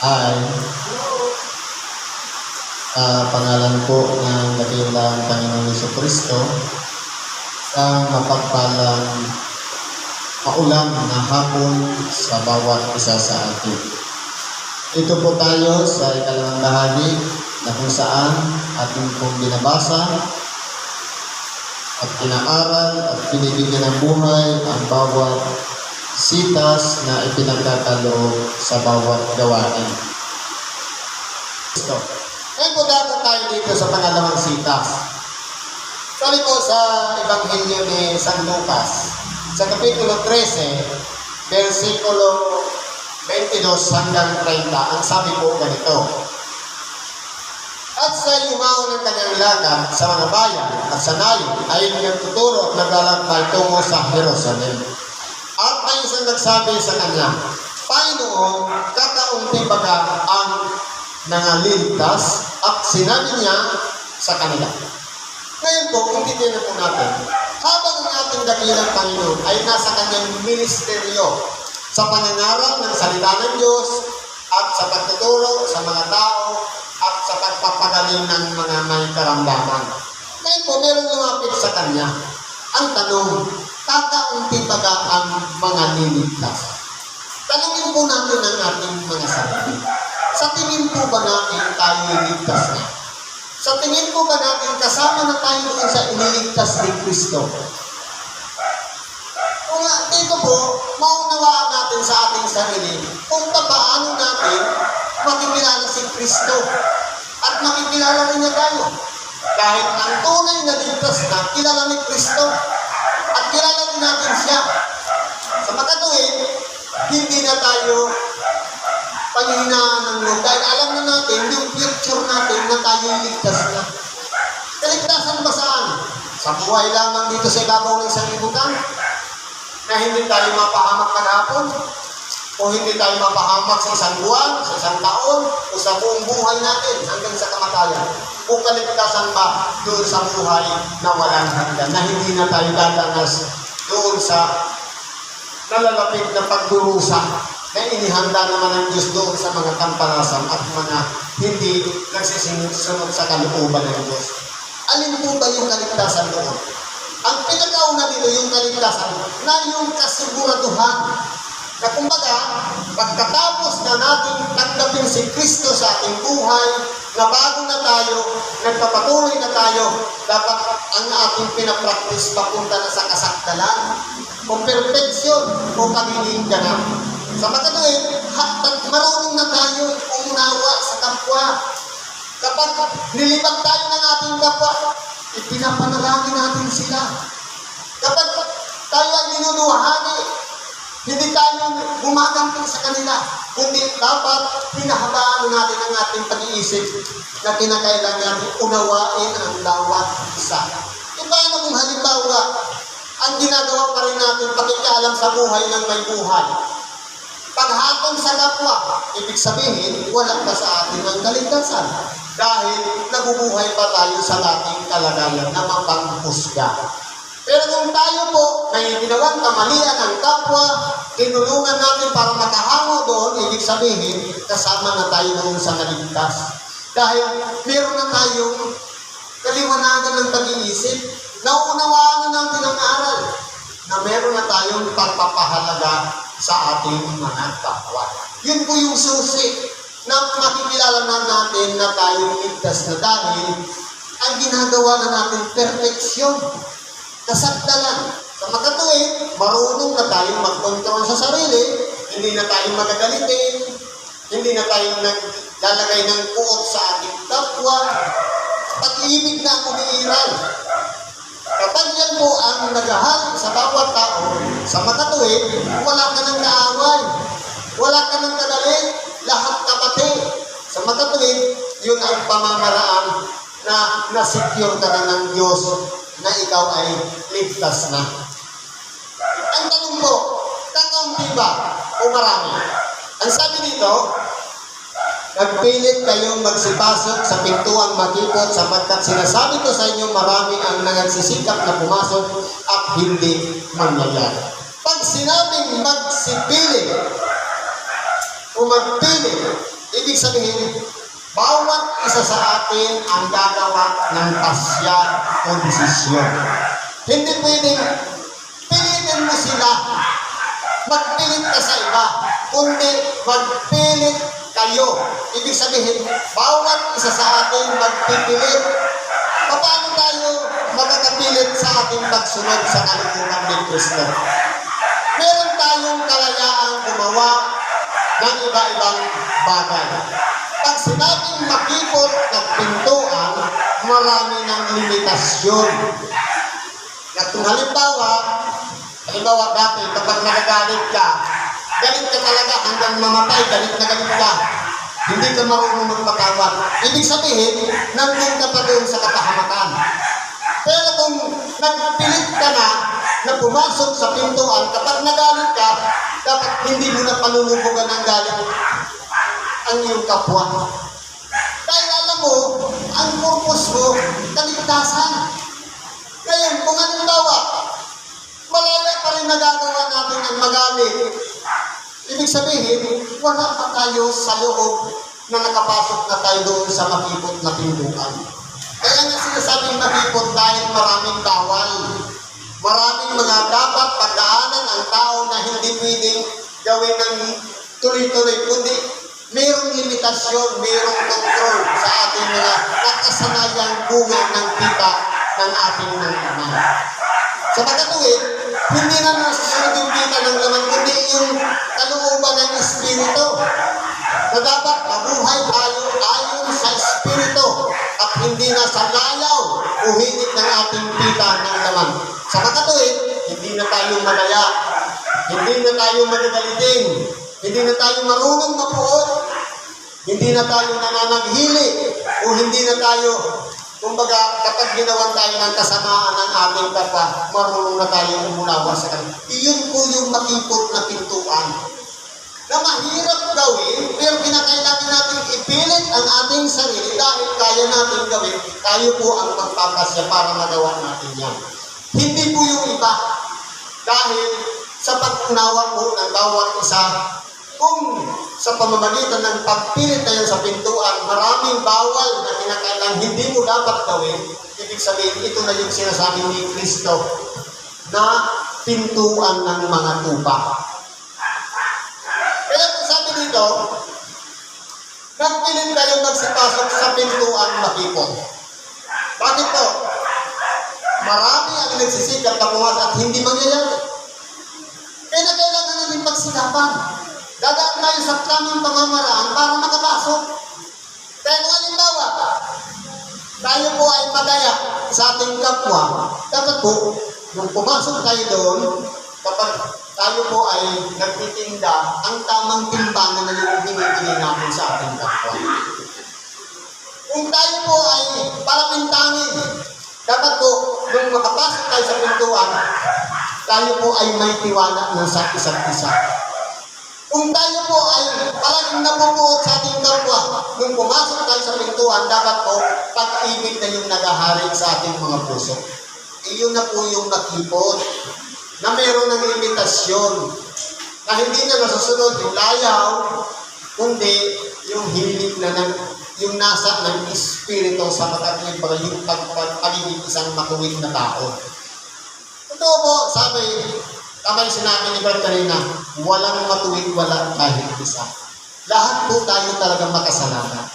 Ay, pangalan po ng dakilang Panginoong Jesucristo, sa mapagpalang maulan na hapon sa bawat isa sa atin. Ito po tayo sa ikalawang bahagi na kung saan ating pong binabasa at pinaaral at binibigyan ng buhay ang bawat sitas na ipinagkakaloob sa bawat gawain. Ngayon po dapat tayo dito sa pangalawang sitas. Sabi po sa Ebanghelyo ni San Lucas, sa Kapitulo 13, versikulo 22 hanggang 30, ang sabi po ganito: At sa yumaon ng kanyang lakad sa mga bayan at sa nayon ay nagtuturo at naglalakbay tungo sa Jerusalem. At may isang nagsabi sa kanya, Panginoon, kakaunti baga ang nangaliligtas? At sinabi niya sa kanila. Ngayon po, kung titignan po natin, habang ang ating dakilang Panginoon ay nasa kanyang ministeryo sa pangangaral ng salita ng Diyos at sa pagtuturo sa mga tao at sa pagpapagaling ng mga may karamdaman. Ngayon po, meron lumapit sa kanya. Ang tanong, kakaunti baga ang mga liligtas? Tanungin po natin ang ating mga sarili. Sa tingin po ba natin tayo liligtas na? Sa tingin po ba natin kasama na tayo doon sa iniligtas ni Kristo? Kung dito po, maunawaan natin sa ating sarili kung paano natin makikilala si Kristo at makikilala rin niya tayo. Dahil ang tunay na ligtas na kilala ni Kristo at kilala din natin siya. Sa makatuwid, hindi na tayo panghihinaan ng loob. Dahil alam na natin, yung future natin na tayo ligtas na. Kaligtasan ba saan? Sa buhay lamang dito sa ibabaw ng sanlibutan? Na hindi tayo mapahamak maghapon? O hindi tayo mapahamak sa isang buwan, sa isang taon, o sa buong buhay natin hanggang sa kamatayan? O kaligtasan ba doon sa buhay na walang hanggan? Na hindi na tayo dadanas doon sa nalalapit na pagdurusa na inihanda naman ng Diyos doon sa mga kampanasan at mga hindi nagsisunod sa kalooban ng Diyos. Alin po ba yung kaligtasan doon? Ang pinakauna dito yung kaligtasan na yung kasiguraduhan na kumbaga, pagkatapos na natin tanggapin si Kristo sa ating buhay, na bago na tayo, nagpapatuloy na tayo, dapat ang ating pinapraktis papunta na sa kasakdalan o perfeksyon o pagiging ganap. Sa makatuwid, marunong na tayo umunawa sa kapwa. Kapag nilibag tayo ng ating kapwa, ipinapanalangin natin sila. Kapag tayo ay ninunuhani, hindi tayo gumaganti sa kanila, kundi dapat pinahabaan natin ang ating pag-iisip na kinakailangan unawain ang bawat isa. Paano kung halimbawa, ang ginagawa pa rin natin pakikialam sa buhay ng may buhay? Paghatong sa kapwa, ibig sabihin, wala pa sa atin ang kaligtasan. Dahil nabubuhay pa tayo sa ating kalagayan na mapanghusga. Pero kung tayo po may ginawang kamalian ng kapwa, tinulungan natin para makahango doon, ibig sabihin, kasama na tayo doon sa naligtas. Dahil meron na tayong kaliwanagan ng pag-iisip, nauunawaan na natin ang aral, na meron na tayong pagpapahalaga sa ating mga kapwa. Yun po yung susi na makikilala na natin na tayong ligtas na dahil ang ginagawa na natin perfeksyon, kasagdalan. Sa makatuwid, marunong na tayong mag-control sa sarili, hindi na tayong magagalitin, hindi na tayong naglalagay ng puot sa ating kapwa, pag-ibig na umiiral. Kapag yan po ang nagahal sa bawat tao, sa makatuwid, wala ka ng kaaway, wala ka ng kagalit, lahat kapatid. Sa makatuwid, yun ang pamamaraan na nasecure ka na ng Diyos na ikaw ay ligtas na. Ang tanong mo, kakaunti ba o marami? Ang sabi dito, nagpilit kayong magsipasok sa pintuang makipot sapagkat sinasabi ko sa inyo marami ang nagsisikap na pumasok at hindi mangyayari. Pag sinabing magsipilit o magpilit, Ibig sabihin, bawat isa sa atin ang gagawa ng pasya o desisyon. Hindi pwedeng pilitin mo sila, magpilit ka sa iba, kundi magpilit kayo. Ibig sabihin, bawat isa sa atin magpipilit. Paano tayo magkakapilit sa ating pagsunod sa kalooban ni Kristo? Meron tayong kalayaang gumawa ng iba-ibang bagay. Pag sinabing makipot ng pintuan, marami ng limitasyon. At kung halimbawa dati, kapag nagagalit ka, galit ka talaga hanggang mamatay, galit na galit ka. Hindi ka marunong magpatawad. Ibig sabihin, nandun ka pa doon sa kapahamakan. Pero kung nagpilit ka na pumasok sa pintuan, kapag nagalit ka, dapat hindi mo na panulubugan ng galit ang iyong kapwa. Dahil alam mo, ang purpose mo, kaligtasan. Ngayon, kung halimbawa, malala pa rin nagagawa natin ang magalit, ibig sabihin, wala pa tayo sa loob na nakapasok na tayo doon sa makipot na pintuan. Kaya nga sinasabing makipot dahil maraming bawal. Maraming mga dapat pagdaanan ang tao na hindi pwedeng gawin ng tuloy-tuloy, kundi mayroong limitasyon, mayroong control sa ating mga nakasanayang bunga ng kita ng ating mga Ama. Sa pagkatuwid, hindi na nasusunod yung kita ng laman, kundi yung kalooban ng Espiritu. Na dapat mabuhay tayo ayon sa Espiritu at hindi na sa layaw o hinig ng ating kita ng laman. Sa pagkatuwid, hindi na tayo madaya, hindi na tayo madadalitin, hindi na tayo marunong mapuot, hindi na tayo nananaghili, o hindi na tayo, kumbaga, kapag ginawan tayo ng kasamaan ng ating kapwa, marunong na tayo umunawa sa kanila. Iyon po yung makipot na pintuan na mahirap gawin, pero kinakailangan natin ipilit ang ating sarili dahil kaya natin gawin, tayo po ang magpapasya para magawa natin yan. Hindi po yung iba, dahil sa pag-unawa po ng bawat isa, kung sa pamamagitan ng pagpilit na yan sa pintuan, maraming bawal na kinakailangan hindi mo dapat gawin, ibig sabihin, ito na yung sinasabi ni Kristo na pintuan ng mga tupa. Kaya kung sabi dito, nagpilit kayo magsipasok sa pintuan makipot. Bakit po? Marami ang nagsisikap na pumasok at hindi mangyayari. Kaya kailangan natin pagsikapan. Dadaan tayo sa tamang pamamaraan para makapasok. Kaya kung halimbawa, tayo po ay madaya sa ating kapwa, dapat po, nung pumasok tayo doon, kapag tayo po ay nagtitinda, ang tamang timbangan na yung binibili natin sa ating kapwa. Kung tayo po ay palapintangin, dapat po, nung makapasok tayo sa pintuan, tayo po ay may tiwala ng sa isa't isa. Kung tayo po ay palaging napupuot sa ating kapwa, nung pumasok tayo sa pintuan, dapat po pag-ibig na yung nagahari sa ating mga puso. Iyon na po yung nakipot, na mayroon ng limitasyon, na hindi na nasusunod yung layaw, kundi yung hilig na yung nasa ng Espiritu sa pagkakilip yung pagiging isang matuwid na tao. Totoo po, sabi, tama yung sinabi ni Brad kanina, walang matuwid, walang kahit isa. Lahat po tayo talagang makasalanan.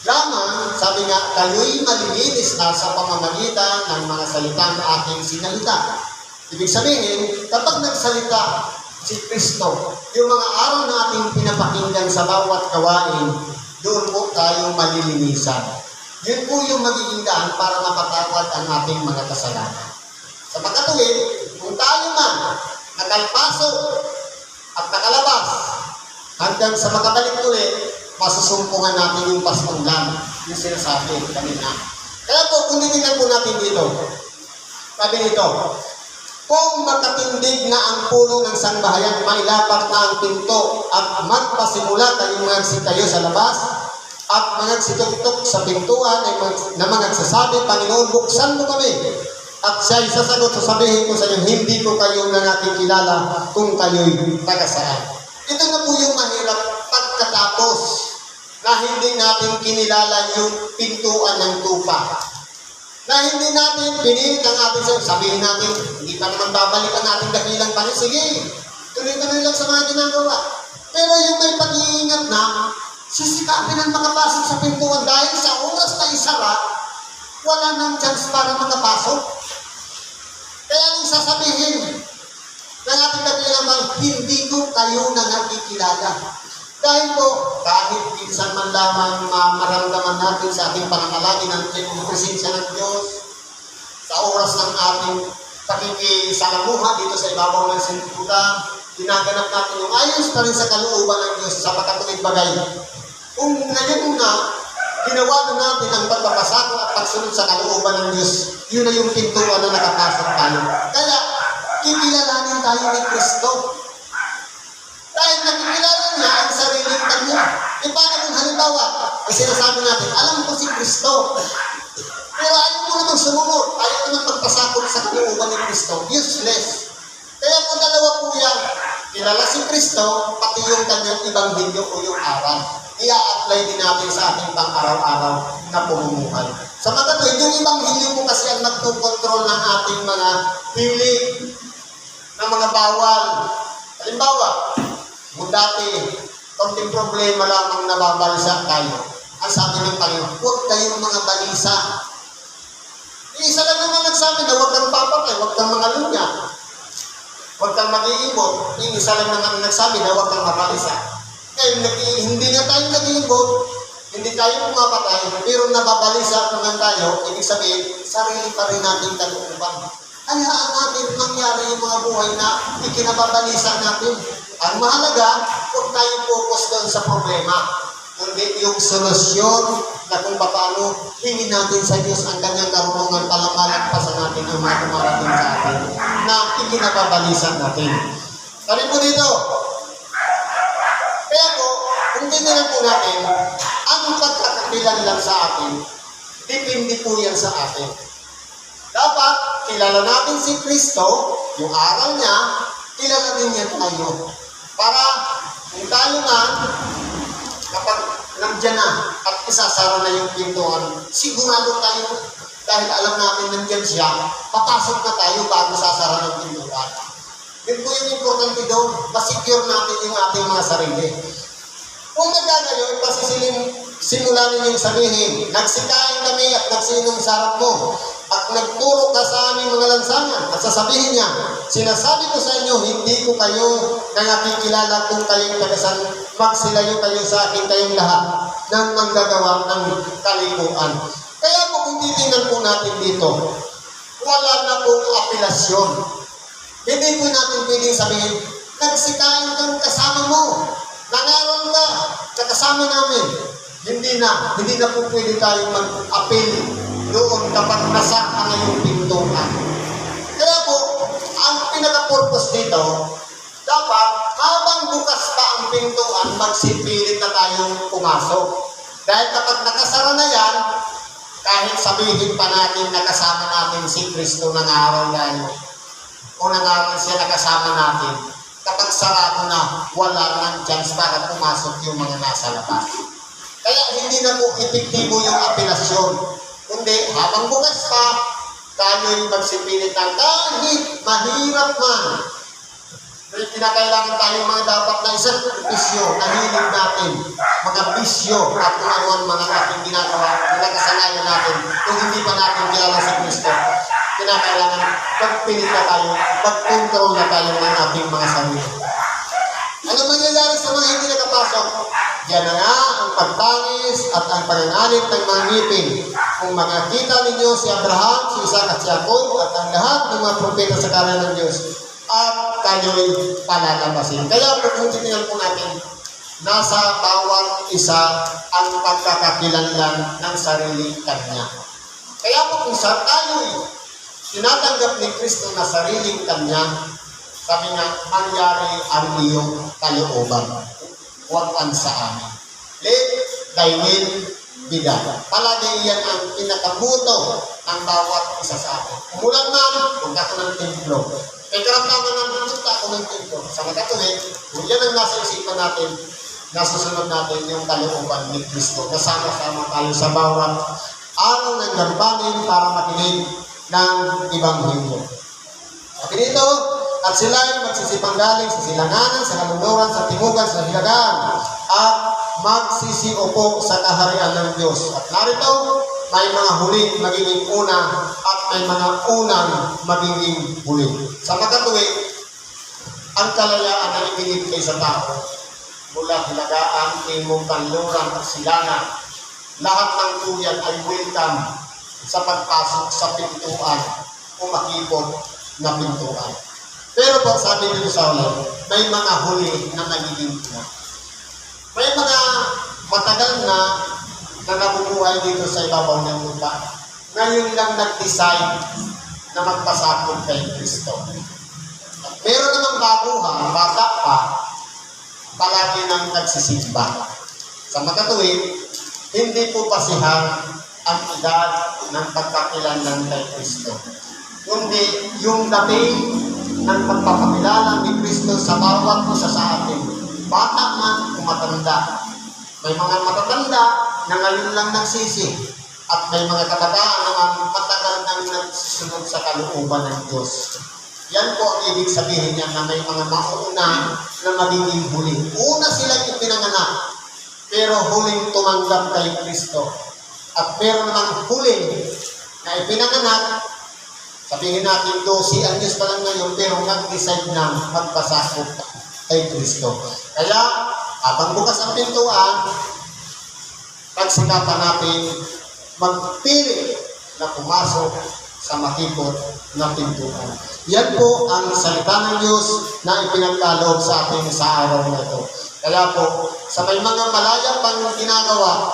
Lamang, sabi nga, kayo'y malilinis na sa pamamagitan ng mga salita na aking sinalita. Ibig sabihin, kapag nagsalita si Kristo, yung mga araw na ating pinapakinggan sa bawat gawain, doon po tayo malilinisan. Yun po yung magiging daan para mapatawad ang ating mga kasalanan. Sa pagkatuwid, kung tayo man nakalpasok at nakalabas hanggang sa makabalik ulit, masusumpungan natin yung pasmanglan, yung sinasabi kanina. Kaya po, kung titignan po natin dito, sabi nito, kung makatindig na ang puno ng sangbahayan, mailapat na ang pinto at magpasimula kayong magsitayo sa labas at magsituktok sa pintuan na magsasabi, Panginoon, buksan mo kami. At siya'y sasagot, sasabihin ko sa inyo, hindi ko kayo na nakikilala kung kayo'y taga saan. Ito na po yung mahirap pagkatapos na hindi natin kinilala yung pintuan ng tupa. Na hindi natin pinilit ang ating sabihin natin, hindi pa naman babalikan natin dakilang pa. Sige, tuloy-tuloy lang sa mga ginagawa. Pero yung may pag-iingat na, sisikapin ang makapasok sa pintuan dahil sa oras na isara, wala nang chance para makapasok. Kaya ang sasabihin ng ating dakilang, hindi ko kayo na nakikilala. Dahil po, kahit minsan man lamang maramdaman natin sa ating pananalangin ng presensya ng Diyos, sa oras ng ating pakikisalamuha dito sa ibabaw ng sintula, ginaganap natin yung ayos pa rin sa kalooban ng Diyos sa pagkatuwid bagay. Kung ngayon na, ginawa na natin ang pagpapasako at pagsunod sa kalooban ng Diyos, yun na yung pintuan na nakapasok tayo. Kaya, kikilalanin tayo ni Kristo. Dahil nakikilala niya ang sariling kanya. E paano kung halimbawa, ang sinasabi natin, alam ko si Kristo. Pero ayaw mo namang sumunod, ayaw namang magpasakot sa kalooban ni Kristo. Useless. Kaya kung dalawa po yan, kilala si Kristo, pati yung kanyang ibanghilyo o yung aral. I-a-apply din natin sa ating pang-araw-araw na pumumuhay. Sa magkatuwid, yung ibanghilyo po kasi ang nagtukontrol ng ating mga hilig, ng mga bawal. Halimbawa, kung dati, konting problema lamang nababalisa tayo. Ang sabi ng Panginoon, huwag kayong mga balisa. Isa lang naman nagsabi na huwag kang papatay, huwag kang mga lunya. Huwag kang mag-iibot. Isa lang naman nagsabi na huwag kang mabalisa. Kaya hindi nga tayo nag-iibot, hindi tayo pumapatay, pero nababalisa naman tayo, ibig sabihin, sarili pa rin natin kalooban. Hayaan natin mangyari yung mga buhay na ikinababalisa natin. Ang mahalaga, huwag tayong focus doon sa problema. Kundi yung solusyon na kung paano hingin natin sa Diyos ang kanyang karunungan para malagpasan natin ang mga tumarating sa atin na ikinababalisa natin. Sabi po dito, kaya po, kung tinilang po natin, ang pagkakabilan lang sa atin, depende po yan sa atin. Dapat, kilala natin si Kristo, yung aral niya, kilala din niya tayo. Para kung tayo na, kapag nandiyan na at isasara na yung pintuan, sigurado tayo dahil alam natin nandiyan siya, papasok na tayo bago sasara ng pintuan. Yun po yung importante doon, masecure natin yung ating mga sarili. Kung nagkagayon, simulan ninyong sabihin, nagsikain kami at nagsinong sarap mo, at nagturo ka sa aming mga lansangan, at sasabihin niya, sinasabi ko sa inyo, hindi ko kayo nakikilala kung kayong tagasan, magsilayo kayo sa akin kayong lahat ng manggagawa ng kalikuan. Kaya po kung titingnan po natin dito, wala na pong apelasyon. Hindi po natin pwedeng sabihin, nagsikain kang kasama mo, nangaral ka, kasama namin. Hindi na po pwede tayong mag-appeal doon kapag nasaka na yung pintuan. Kaya po, ang pinaka-purpose dito, dapat habang bukas pa ang pintuan, magsipilit na tayong pumasok. Dahil kapag nakasara na yan, kahit sabihin pa natin nakasama natin si Kristo nangaral tayo, o nangaral siya nakasama natin, kapag sarado na, wala nang chance para pumasok yung mga nasa labas. Kaya hindi na po epektibo yung apelasyon. Kundi habang bukas pa, tayo'y magsipilit ng kahit mahirap man. Pero kinakailangan tayong mga dapat na isang bisyo na hilig natin, mga bisyo at kung ano mga ating ginagawa, nakasanayan natin, kung hindi pa natin kilala si Kristo, kinakailangan magpilit na tayo, mag-control na tayo ng ating mga sarili. Ano mangyayari sa mga hindi nakapasok? Yan na nga ang pagtangis at ang pananalig ng mga ngipin. Kung makakita ninyo si Abraham, si Isaac at si Jacob at ang lahat ng mga propeta sa kanan ng Diyos, at kayo'y palalabasin. Kaya kung titingnan po natin, nasa bawat isa ang pagkakakilanlan ng sarili kanya. Kaya po kung sa tayo'y tinatanggap ni Kristo na sariling kanya, sabi nga, mangyari ang iyong kalooban. Huwag ang sa amin. Let thy will be done. Palagi yan ang pinakabuto ng bawat isa sa atin. Umulan man, punta ko ng templo. May karamdaman ng punta ako ng templo. Sa magkatuloy, kung yan ang nasa isipan natin, nasusunod natin yung kalooban ni Kristo. Kasama-sama tayo sa bawat araw ng gampanin para makinig ng Ebanghelyo. At dito, at sila ay magsisipanggaling sa silanganan, sa kaluluran, sa timugan, sa hilagaan, at magsisiupo sa kaharian ng Diyos. At narito, may mga huling magiging una at may mga unang magiging huli. Sa makatuwid, ang kalayaan na ibinibigay sa tao mula hilagaan, timog, kanluran at silangan, lahat ng tuyan ay welcome sa pagpasok sa pintuan o makipot na pintuan. Pero po, sabi dito sa ulit, may mga huli na nagiging una. May mga matagal na nabubuhay dito sa ibabaw ng lupa. Ngayon lang nag-decide na magpasakop kay Kristo. At meron namang baguhan, bata pa, palagi nang nagsisimba. Sa makatuwid, hindi po pasihan ang edad ng pagkakilanlan kay Kristo. Kundi yung dating ng pagpapakilala ni Kristo sa bawat isa sa atin, bata man o matanda. May mga matatanda na ngayon lang nagsisi at may mga kabataan naman matagal nang nagsusunod sa kalooban ng Diyos. Yan po ang ibig sabihin niya na may mga mauna na magiging huli. Una silang ipinanganak, pero huling tumanggap kay Kristo. At meron namang huling na ipinanganak, sabihin natin 12 anyos pa lang ngayon, pero nag-decide na magpasakop kay Kristo. Kaya, habang bukas ang pintuan, pagsikapan natin magpili na pumasok sa makipot na pintuan. Yan po ang salita ng Diyos na ipinagkaloob sa atin sa araw na ito. Kaya po, sa may mga malaya pang ginagawa,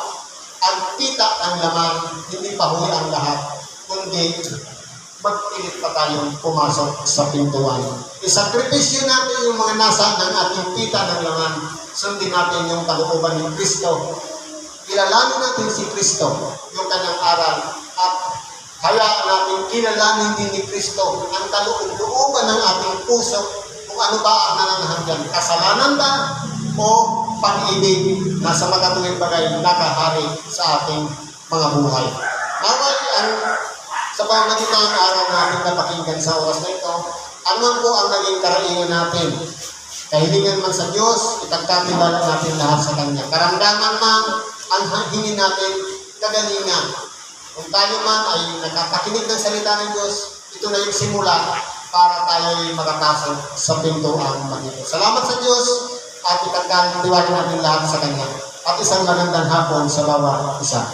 ang kita ang laman, hindi pa huli ang lahat, kundi magpilit pa tayong pumasok sa pintuan. Isakripisyo natin yung mga nasa ng ating kita ng laman. Sundin natin yung kalooban ng Kristo. Kilalanin natin si Kristo, yung kanyang aral, at hayaan natin kilalanin din ni Kristo ang kalooban ng ating puso kung ano ba ang nananahan dyan. Kasalanan ba o pag-ibig na sa makatuwing bagay nakahari sa ating mga buhay. Naway ang sa pamamagitan ng araw natin na pakinggan sa oras na ito, ano po ang naging karaingan natin? Kahilingan man sa Diyos, ipagkatiwala natin lahat sa Kanya. Karamdaman man ang hingin natin, kagalingan. Kung tayo man ay nakapakinig ng salita ng Diyos, ito na yung simula para tayo ay makapasok sa pintuan magiging. Salamat sa Diyos at ipagkatiwala natin lahat sa Kanya. At isang magandang hapon sa bawat isa.